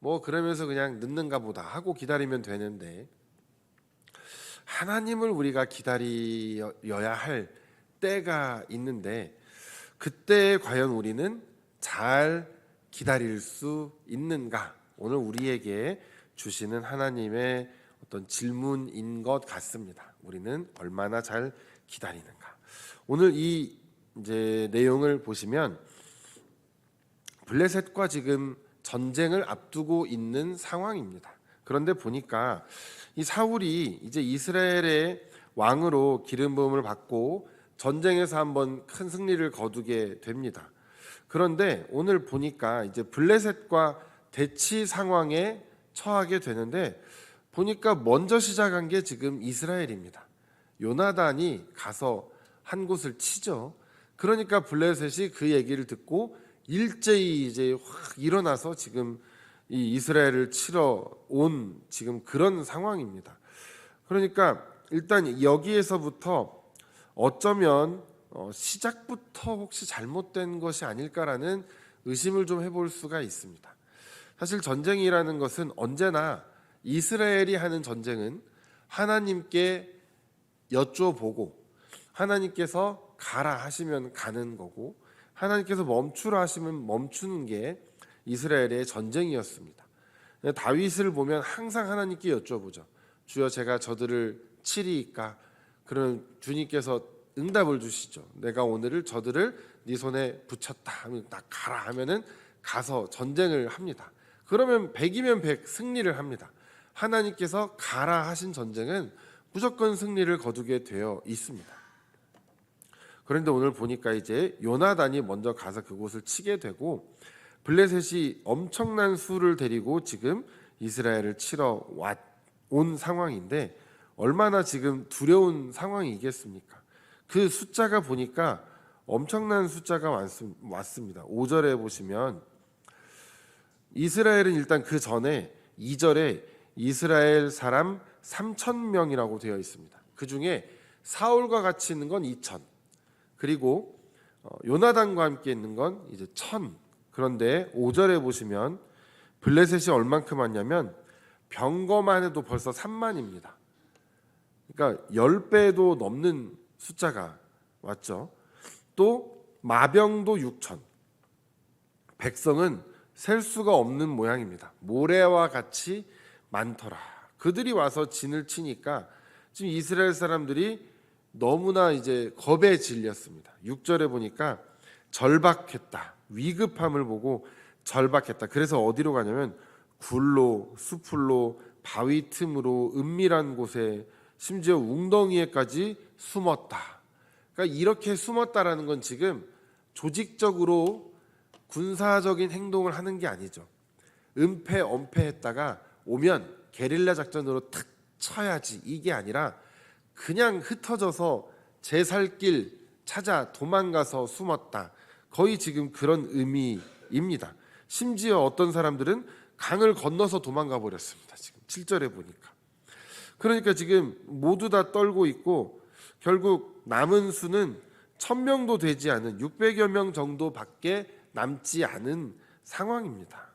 뭐 그러면서 그냥 늦는가 보다 하고 기다리면 되는데, 하나님을 우리가 기다려야 할 때가 있는데, 그때 과연 우리는 잘 기다릴 수 있는가? 오늘 우리에게 주시는 하나님의 어떤 질문인 것 같습니다. 우리는 얼마나 잘 기다리는가? 오늘 이 이제 내용을 보시면 블레셋과 지금 전쟁을 앞두고 있는 상황입니다. 그런데 보니까 이 사울이 이제 이스라엘의 왕으로 기름 부음을 받고 전쟁에서 한번 큰 승리를 거두게 됩니다. 그런데 오늘 보니까 이제 블레셋과 대치 상황에 처하게 되는데, 보니까 먼저 시작한 게 지금 이스라엘입니다. 요나단이 가서 한 곳을 치죠. 그러니까 블레셋이 그 얘기를 듣고 일제히 이제 확 일어나서 지금 이 이스라엘을 치러 온 지금 그런 상황입니다. 그러니까 일단 여기에서부터 어쩌면 시작부터 혹시 잘못된 것이 아닐까라는 의심을 좀 해볼 수가 있습니다. 사실 전쟁이라는 것은 언제나 이스라엘이 하는 전쟁은 하나님께 여쭤보고 하나님께서 가라 하시면 가는 거고, 하나님께서 멈추라 하시면 멈추는 게 이스라엘의 전쟁이었습니다. 다윗을 보면 항상 하나님께 여쭤보죠. 주여, 제가 저들을 치리이까? 그러면 주님께서 응답을 주시죠. 내가 오늘을 저들을 네 손에 붙였다 하면 딱 가라 하면은 가서 전쟁을 합니다. 그러면 100이면 100 승리를 합니다. 하나님께서 가라 하신 전쟁은 무조건 승리를 거두게 되어 있습니다. 그런데 오늘 보니까 이제 요나단이 먼저 가서 그곳을 치게 되고, 블레셋이 엄청난 수를 데리고 지금 이스라엘을 치러 온 상황인데, 얼마나 지금 두려운 상황이겠습니까? 그 숫자가 보니까 엄청난 숫자가 왔습니다. 5절에 보시면 이스라엘은 일단 그 전에 2절에 이스라엘 사람 3,000명이라고 되어 있습니다. 그 중에 사울과 같이 있는 건 2,000, 그리고 요나단과 함께 있는 건 이제 1,000. 그런데 5절에 보시면 블레셋이 얼만큼 왔냐면 병거만 해도 벌써 3만입니다. 그러니까 10배도 넘는 숫자가 왔죠. 또 마병도 6,000. 백성은 셀 수가 없는 모양입니다. 모래와 같이 많더라. 그들이 와서 진을 치니까 지금 이스라엘 사람들이 너무나 이제 겁에 질렸습니다. 6절에 보니까 절박했다. 위급함을 보고 절박했다. 그래서 어디로 가냐면 굴로, 수풀로, 바위 틈으로, 은밀한 곳에, 심지어 웅덩이에까지 숨었다. 그러니까 이렇게 숨었다라는 건 지금 조직적으로 군사적인 행동을 하는 게 아니죠. 은폐, 엄폐했다가 오면 게릴라 작전으로 탁 쳐야지, 이게 아니라 그냥 흩어져서 제 살 길 찾아 도망가서 숨었다. 거의 지금 그런 의미입니다. 심지어 어떤 사람들은 강을 건너서 도망가 버렸습니다. 지금 7절에 보니까. 그러니까 지금 모두 다 떨고 있고, 결국 남은 수는 1,000명도 되지 않은 600여 명 정도밖에 남지 않은 상황입니다.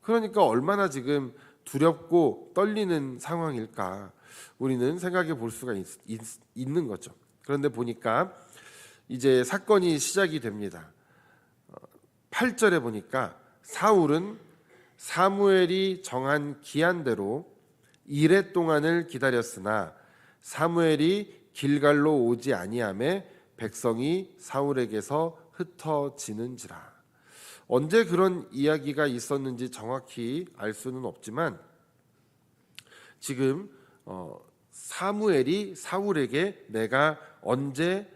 그러니까 얼마나 지금 두렵고 떨리는 상황일까 우리는 생각해 볼 수가 있는 거죠. 그런데 보니까 이제 사건이 시작이 됩니다. 8절에 보니까 사울은 사무엘이 정한 기한대로 이레 동안을 기다렸으나 사무엘이 길갈로 오지 아니하매 백성이 사울에게서 흩어지는지라. 언제 그런 이야기가 있었는지 정확히 알 수는 없지만 지금 사무엘이 사울에게 내가 언제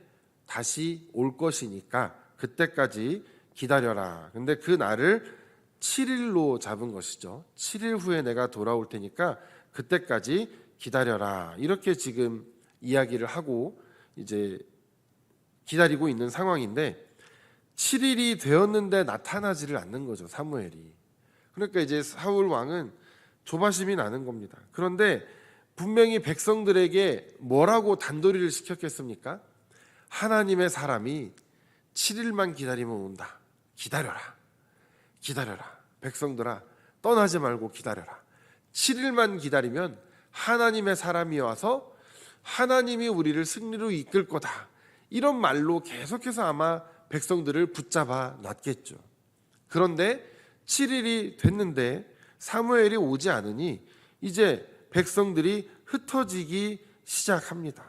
다시 올 것이니까 그때까지 기다려라. 근데 그 날을 7일로 잡은 것이죠. 7일 후에 내가 돌아올 테니까 그때까지 기다려라. 이렇게 지금 이야기를 하고 이제 기다리고 있는 상황인데 7일이 되었는데 나타나지를 않는 거죠, 사무엘이. 그러니까 이제 사울 왕은 조바심이 나는 겁니다. 그런데 분명히 백성들에게 뭐라고 단도리를 시켰겠습니까? 하나님의 사람이 7일만 기다리면 온다. 기다려라. 기다려라. 백성들아, 떠나지 말고 기다려라. 7일만 기다리면 하나님의 사람이 와서 하나님이 우리를 승리로 이끌 거다. 이런 말로 계속해서 아마 백성들을 붙잡아 놨겠죠. 그런데 7일이 됐는데 사무엘이 오지 않으니 이제 백성들이 흩어지기 시작합니다.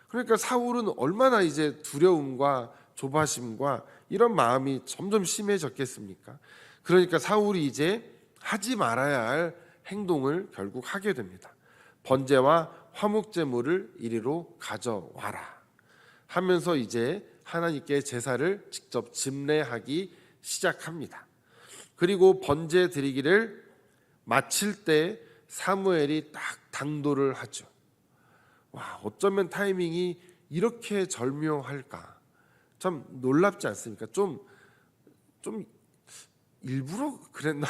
그러니까 사울은 얼마나 이제 두려움과 조바심과 이런 마음이 점점 심해졌겠습니까? 그러니까 사울이 이제 하지 말아야 할 행동을 결국 하게 됩니다. 번제와 화목제물을 이리로 가져와라 하면서 이제 하나님께 제사를 직접 집례하기 시작합니다. 그리고 번제 드리기를 마칠 때 사무엘이 딱 당도를 하죠. 와, 어쩌면 타이밍이 이렇게 절묘할까? 참 놀랍지 않습니까? 좀 일부러 그랬나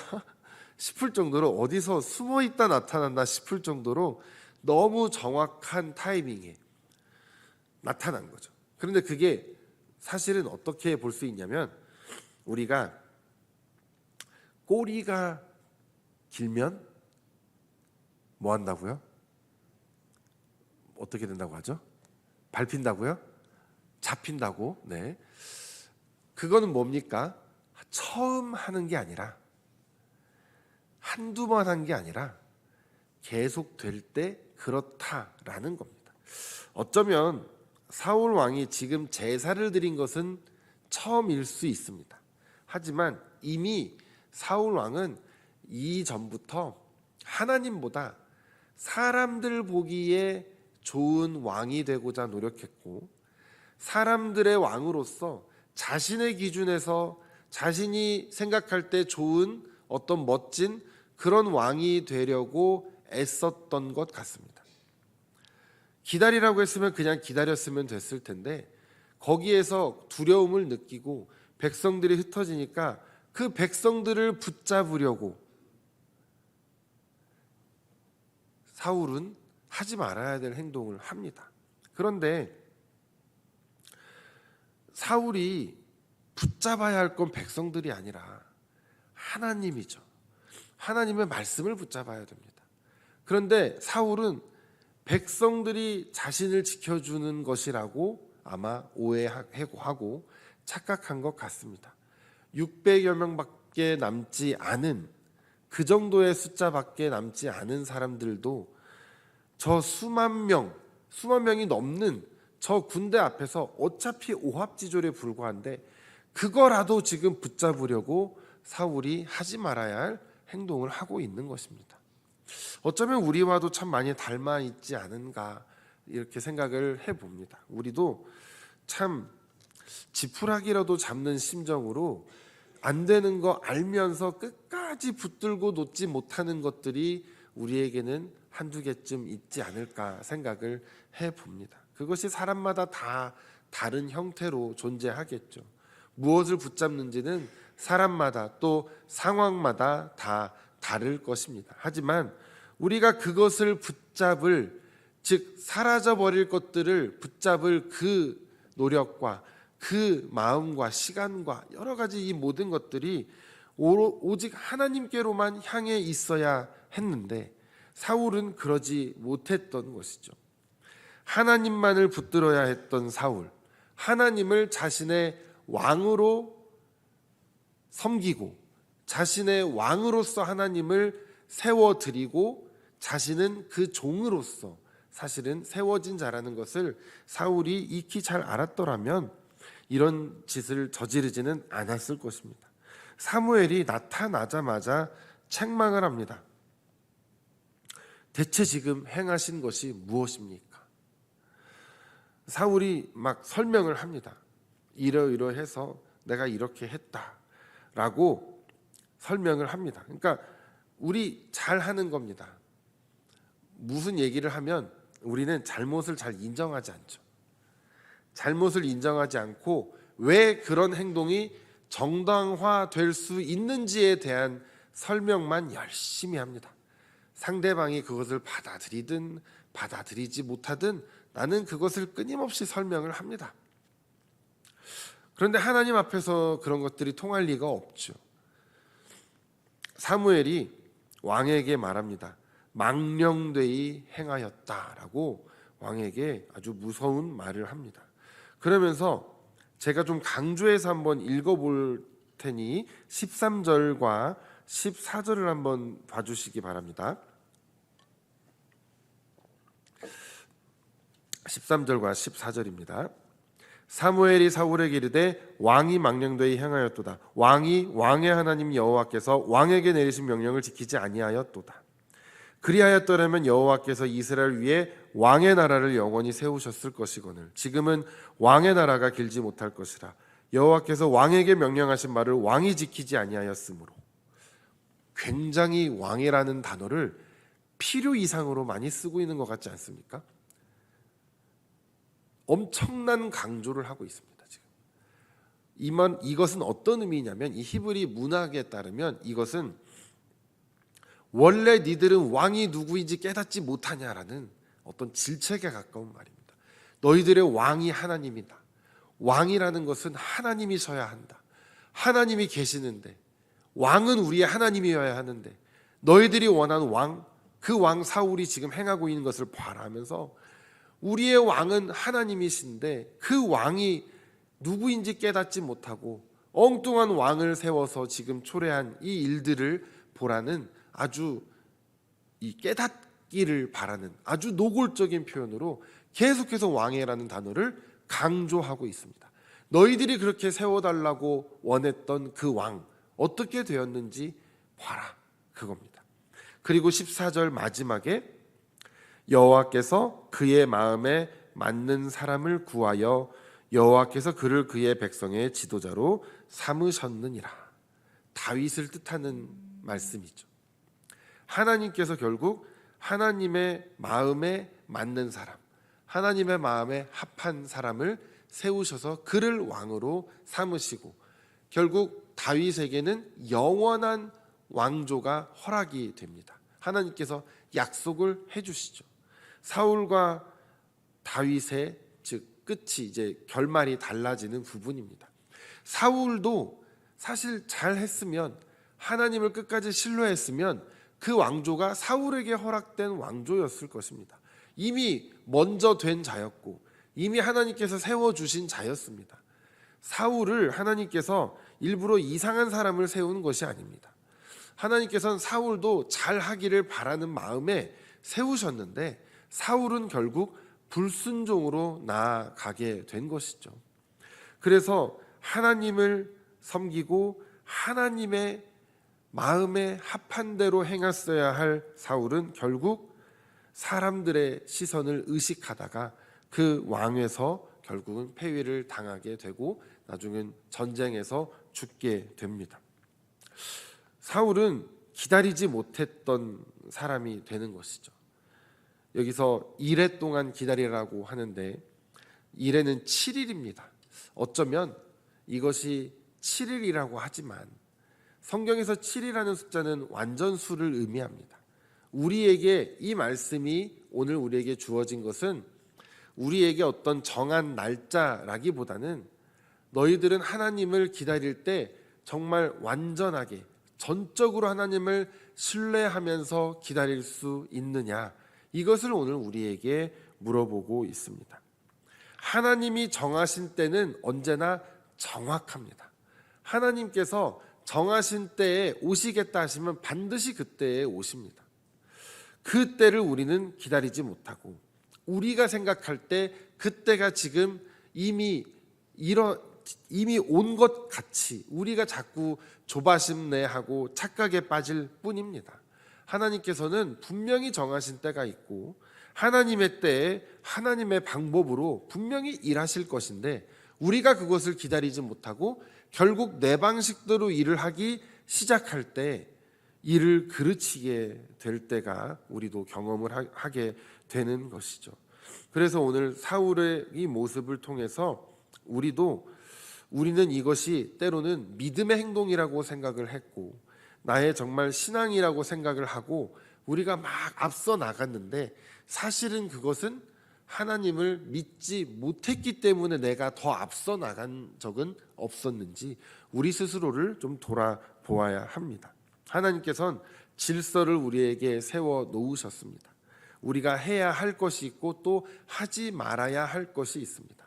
싶을 정도로, 어디서 숨어 있다 나타났나 싶을 정도로 너무 정확한 타이밍에 나타난 거죠. 그런데 그게 사실은 어떻게 볼 수 있냐면, 우리가 꼬리가 길면 뭐 한다고요? 어떻게 된다고 하죠? 밟힌다고요? 잡힌다고? 네. 그거는 뭡니까? 처음 하는 게 아니라, 한두 번 한 게 아니라 계속 될 때 그렇다라는 겁니다. 어쩌면 사울 왕이 지금 제사를 드린 것은 처음일 수 있습니다. 하지만 이미 사울 왕은 이전부터 하나님보다 사람들 보기에 좋은 왕이 되고자 노력했고, 사람들의 왕으로서 자신의 기준에서 자신이 생각할 때 좋은 어떤 멋진 그런 왕이 되려고 애썼던 것 같습니다. 기다리라고 했으면 그냥 기다렸으면 됐을 텐데, 거기에서 두려움을 느끼고 백성들이 흩어지니까 그 백성들을 붙잡으려고 사울은 하지 말아야 될 행동을 합니다. 그런데 사울이 붙잡아야 할 건 백성들이 아니라 하나님이죠. 하나님의 말씀을 붙잡아야 됩니다. 그런데 사울은 백성들이 자신을 지켜주는 것이라고 아마 오해하고 착각한 것 같습니다. 600여 명밖에 남지 않은, 그 정도의 숫자밖에 남지 않은 사람들도 저 수만 명이 넘는 저 군대 앞에서 어차피 오합지졸에 불과한데, 그거라도 지금 붙잡으려고 사울이 하지 말아야 할 행동을 하고 있는 것입니다. 어쩌면 우리와도 참 많이 닮아 있지 않은가, 이렇게 생각을 해봅니다. 우리도 참 지푸라기라도 잡는 심정으로 안 되는 거 알면서 끝까지 붙들고 놓지 못하는 것들이 우리에게는 한두 개쯤 있지 않을까 생각을 해봅니다. 그것이 사람마다 다 다른 형태로 존재하겠죠. 무엇을 붙잡는지는 사람마다 또 상황마다 다 다를 것입니다. 하지만 우리가 그것을 붙잡을, 즉 사라져버릴 것들을 붙잡을 그 노력과 그 마음과 시간과 여러 가지 이 모든 것들이 오직 하나님께로만 향해 있어야 했는데, 사울은 그러지 못했던 것이죠. 하나님만을 붙들어야 했던 사울, 하나님을 자신의 왕으로 섬기고 자신의 왕으로서 하나님을 세워드리고 자신은 그 종으로서 사실은 세워진 자라는 것을 사울이 익히 잘 알았더라면 이런 짓을 저지르지는 않았을 것입니다. 사무엘이 나타나자마자 책망을 합니다. 대체 지금 행하신 것이 무엇입니까? 사울이 막 설명을 합니다. 이러이러해서 내가 이렇게 했다라고 설명을 합니다. 그러니까 우리 잘하는 겁니다. 무슨 얘기를 하면 우리는 잘못을 잘 인정하지 않죠. 잘못을 인정하지 않고 왜 그런 행동이 정당화될 수 있는지에 대한 설명만 열심히 합니다. 상대방이 그것을 받아들이든 받아들이지 못하든 나는 그것을 끊임없이 설명을 합니다. 그런데 하나님 앞에서 그런 것들이 통할 리가 없죠. 사무엘이 왕에게 말합니다. 망령되이 행하였다라고 왕에게 아주 무서운 말을 합니다. 그러면서 제가 좀 강조해서 한번 읽어볼 테니 13절과 14절을 한번 봐주시기 바랍니다. 13절과 14절입니다. 사무엘이 사울에게 이르되 왕이 망령되이 행하였도다. 왕이 왕의 하나님 여호와께서 왕에게 내리신 명령을 지키지 아니하였도다. 그리하였더라면 여호와께서 이스라엘 위에 왕의 나라를 영원히 세우셨을 것이거늘 지금은 왕의 나라가 길지 못할 것이라. 여호와께서 왕에게 명령하신 말을 왕이 지키지 아니하였으므로. 굉장히 왕이라는 단어를 필요 이상으로 많이 쓰고 있는 것 같지 않습니까? 엄청난 강조를 하고 있습니다. 지금 이것은 어떤 의미냐면 이 히브리 문학에 따르면 이것은 원래 니들은 왕이 누구인지 깨닫지 못하냐라는 어떤 질책에 가까운 말입니다. 너희들의 왕이 하나님이다. 왕이라는 것은 하나님이셔야 한다. 하나님이 계시는데 왕은 우리의 하나님이어야 하는데 너희들이 원하는 왕, 그 왕 사울이 지금 행하고 있는 것을 봐라 하면서 우리의 왕은 하나님이신데 그 왕이 누구인지 깨닫지 못하고 엉뚱한 왕을 세워서 지금 초래한 이 일들을 보라는 아주 이 깨닫기를 바라는 아주 노골적인 표현으로 계속해서 왕이라는 단어를 강조하고 있습니다. 너희들이 그렇게 세워달라고 원했던 그 왕 어떻게 되었는지 봐라, 그겁니다. 그리고 14절 마지막에 여호와께서 그의 마음에 맞는 사람을 구하여 여호와께서 그를 그의 백성의 지도자로 삼으셨느니라. 다윗을 뜻하는 말씀이죠. 하나님께서 결국 하나님의 마음에 맞는 사람, 하나님의 마음에 합한 사람을 세우셔서 그를 왕으로 삼으시고 결국 다윗에게는 영원한 왕조가 허락이 됩니다. 하나님께서 약속을 해주시죠. 사울과 다윗의 즉 끝이 이제 결말이 달라지는 부분입니다. 사울도 사실 잘했으면 하나님을 끝까지 신뢰했으면 그 왕조가 사울에게 허락된 왕조였을 것입니다. 이미 먼저 된 자였고 이미 하나님께서 세워주신 자였습니다. 사울을 하나님께서 일부러 이상한 사람을 세우는 것이 아닙니다. 하나님께서는 사울도 잘하기를 바라는 마음에 세우셨는데 사울은 결국 불순종으로 나아가게 된 것이죠. 그래서 하나님을 섬기고 하나님의 마음에 합한 대로 행했어야 할 사울은 결국 사람들의 시선을 의식하다가 그 왕에서 결국은 폐위를 당하게 되고 나중엔 전쟁에서 죽게 됩니다. 사울은 기다리지 못했던 사람이 되는 것이죠. 여기서 이레 동안 기다리라고 하는데 이레는 7일입니다. 어쩌면 이것이 7일이라고 하지만 성경에서 7이라는 숫자는 완전수를 의미합니다. 우리에게 이 말씀이 오늘 우리에게 주어진 것은 우리에게 어떤 정한 날짜라기보다는 너희들은 하나님을 기다릴 때 정말 완전하게 전적으로 하나님을 신뢰하면서 기다릴 수 있느냐, 이것을 오늘 우리에게 물어보고 있습니다. 하나님이 정하신 때는 언제나 정확합니다. 하나님께서 정하신 때에 오시겠다 하시면 반드시 그때에 오십니다. 그 때를 우리는 기다리지 못하고 우리가 생각할 때 그때가 지금 이미 온 것 같이 우리가 자꾸 조바심내하고 착각에 빠질 뿐입니다. 하나님께서는 분명히 정하신 때가 있고 하나님의 때에 하나님의 방법으로 분명히 일하실 것인데 우리가 그것을 기다리지 못하고 결국 내 방식대로 일을 하기 시작할 때 일을 그르치게 될 때가 우리도 경험을 하게 되는 것이죠. 그래서 오늘 사울의 이 모습을 통해서 우리는 이것이 때로는 믿음의 행동이라고 생각을 했고 나의 정말 신앙이라고 생각을 하고 우리가 막 앞서 나갔는데 사실은 그것은 하나님을 믿지 못했기 때문에 내가 더 앞서 나간 적은 없었는지 우리 스스로를 좀 돌아보아야 합니다. 하나님께서는 질서를 우리에게 세워 놓으셨습니다. 우리가 해야 할 것이 있고 또 하지 말아야 할 것이 있습니다.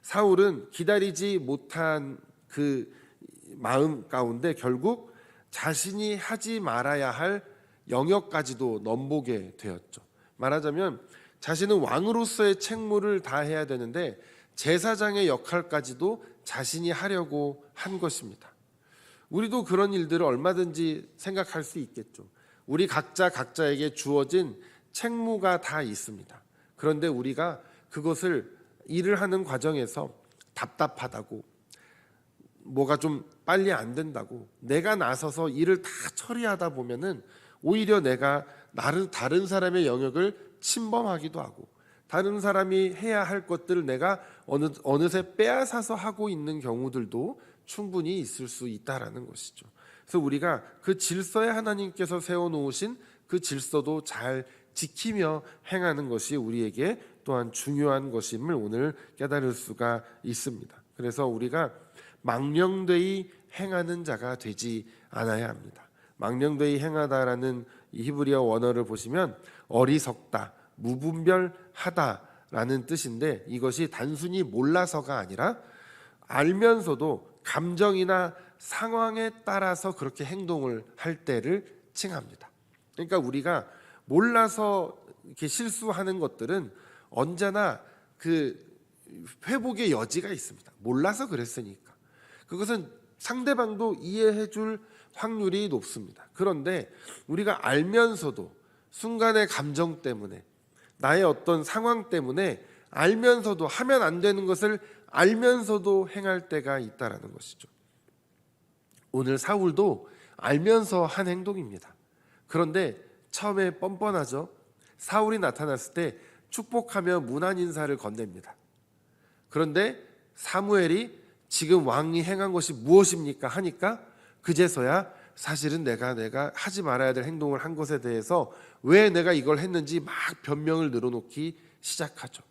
사울은 기다리지 못한 그 마음 가운데 결국 자신이 하지 말아야 할 영역까지도 넘보게 되었죠. 말하자면 자신은 왕으로서의 책무를 다해야 되는데 제사장의 역할까지도 자신이 하려고 한 것입니다. 우리도 그런 일들을 얼마든지 생각할 수 있겠죠. 우리 각자에게 주어진 책무가 다 있습니다. 그런데 우리가 그것을 일을 하는 과정에서 답답하다고, 뭐가 좀 빨리 안 된다고 내가 나서서 일을 다 처리하다 보면은 오히려 내가 다른 사람의 영역을 침범하기도 하고 다른 사람이 해야 할 것들을 내가 어느새 빼앗아서 하고 있는 경우들도 충분히 있을 수 있다라는 것이죠. 그래서 우리가 그 질서에 하나님께서 세워놓으신 그 질서도 잘 지키며 행하는 것이 우리에게 또한 중요한 것임을 오늘 깨달을 수가 있습니다. 그래서 우리가 망령되이 행하는 자가 되지 않아야 합니다. 망령되이 행하다라는 이 히브리어 원어를 보시면 어리석다, 무분별하다라는 뜻인데 이것이 단순히 몰라서가 아니라 알면서도 감정이나 상황에 따라서 그렇게 행동을 할 때를 칭합니다. 그러니까 우리가 몰라서 이렇게 실수하는 것들은 언제나 그 회복의 여지가 있습니다. 몰라서 그랬으니까. 그것은 상대방도 이해해 줄 확률이 높습니다. 그런데 우리가 알면서도 순간의 감정 때문에 나의 어떤 상황 때문에 알면서도 하면 안 되는 것을 알면서도 행할 때가 있다라는 것이죠. 오늘 사울도 알면서 한 행동입니다. 그런데 처음에 뻔뻔하죠. 사울이 나타났을 때 축복하며 문안 인사를 건넵니다. 그런데 사무엘이 지금 왕이 행한 것이 무엇입니까? 하니까 그제서야 사실은 내가 하지 말아야 될 행동을 한 것에 대해서 왜 내가 이걸 했는지 막 변명을 늘어놓기 시작하죠.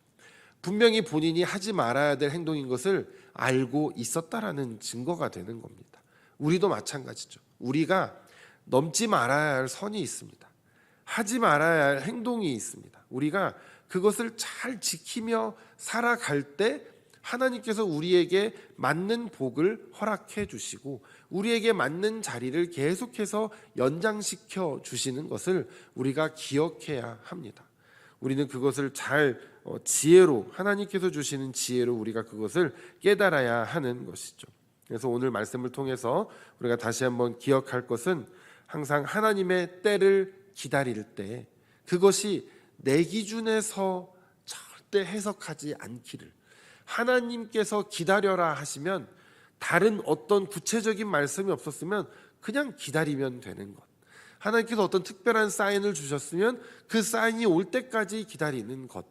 분명히 본인이 하지 말아야 될 행동인 것을 알고 있었다라는 증거가 되는 겁니다. 우리도 마찬가지죠. 우리가 넘지 말아야 할 선이 있습니다. 하지 말아야 할 행동이 있습니다. 우리가 그것을 잘 지키며 살아갈 때 하나님께서 우리에게 맞는 복을 허락해 주시고 우리에게 맞는 자리를 계속해서 연장시켜 주시는 것을 우리가 기억해야 합니다. 우리는 그것을 잘 지혜로 하나님께서 주시는 지혜로 우리가 그것을 깨달아야 하는 것이죠. 그래서 오늘 말씀을 통해서 우리가 다시 한번 기억할 것은 항상 하나님의 때를 기다릴 때 그것이 내 기준에서 절대 해석하지 않기를, 하나님께서 기다려라 하시면 다른 어떤 구체적인 말씀이 없었으면 그냥 기다리면 되는 것, 하나님께서 어떤 특별한 사인을 주셨으면 그 사인이 올 때까지 기다리는 것,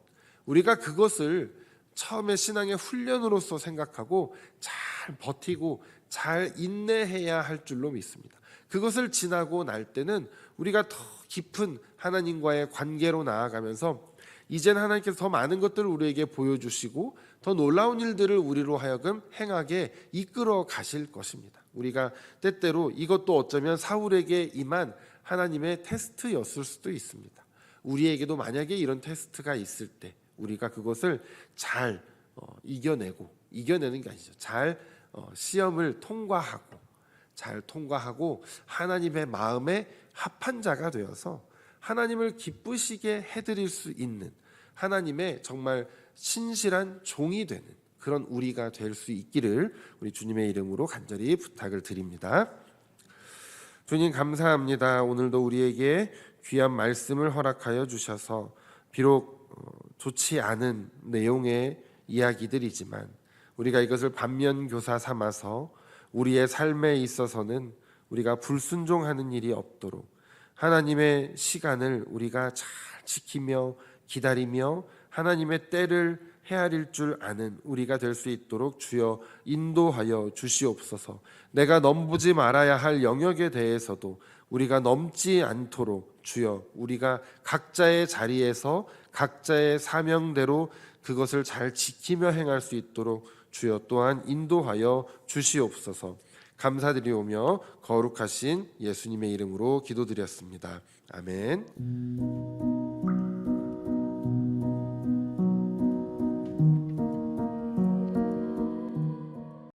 우리가 그것을 처음에 신앙의 훈련으로서 생각하고 잘 버티고 잘 인내해야 할 줄로 믿습니다. 그것을 지나고 날 때는 우리가 더 깊은 하나님과의 관계로 나아가면서 이제는 하나님께서 더 많은 것들을 우리에게 보여주시고 더 놀라운 일들을 우리로 하여금 행하게 이끌어 가실 것입니다. 우리가 때때로 이것도 어쩌면 사울에게 임한 하나님의 테스트였을 수도 있습니다. 우리에게도 만약에 이런 테스트가 있을 때 우리가 그것을 잘 이겨내는 게 아니죠. 잘 시험을 통과하고 하나님의 마음에 합한 자가 되어서 하나님을 기쁘시게 해드릴 수 있는 하나님의 정말 신실한 종이 되는 그런 우리가 될 수 있기를 우리 주님의 이름으로 간절히 부탁을 드립니다. 주님 감사합니다. 오늘도 우리에게 귀한 말씀을 허락하여 주셔서 비록 좋지 않은 내용의 이야기들이지만 우리가 이것을 반면교사 삼아서 우리의 삶에 있어서는 우리가 불순종하는 일이 없도록 하나님의 시간을 우리가 잘 지키며 기다리며 하나님의 때를 헤아릴 줄 아는 우리가 될 수 있도록 주여 인도하여 주시옵소서. 내가 넘보지 말아야 할 영역에 대해서도 우리가 넘지 않도록 주여 우리가 각자의 자리에서 각자의 사명대로 그것을 잘 지키며 행할 수 있도록 주여 또한 인도하여 주시옵소서. 감사드리오며 거룩하신 예수님의 이름으로 기도드렸습니다. 아멘.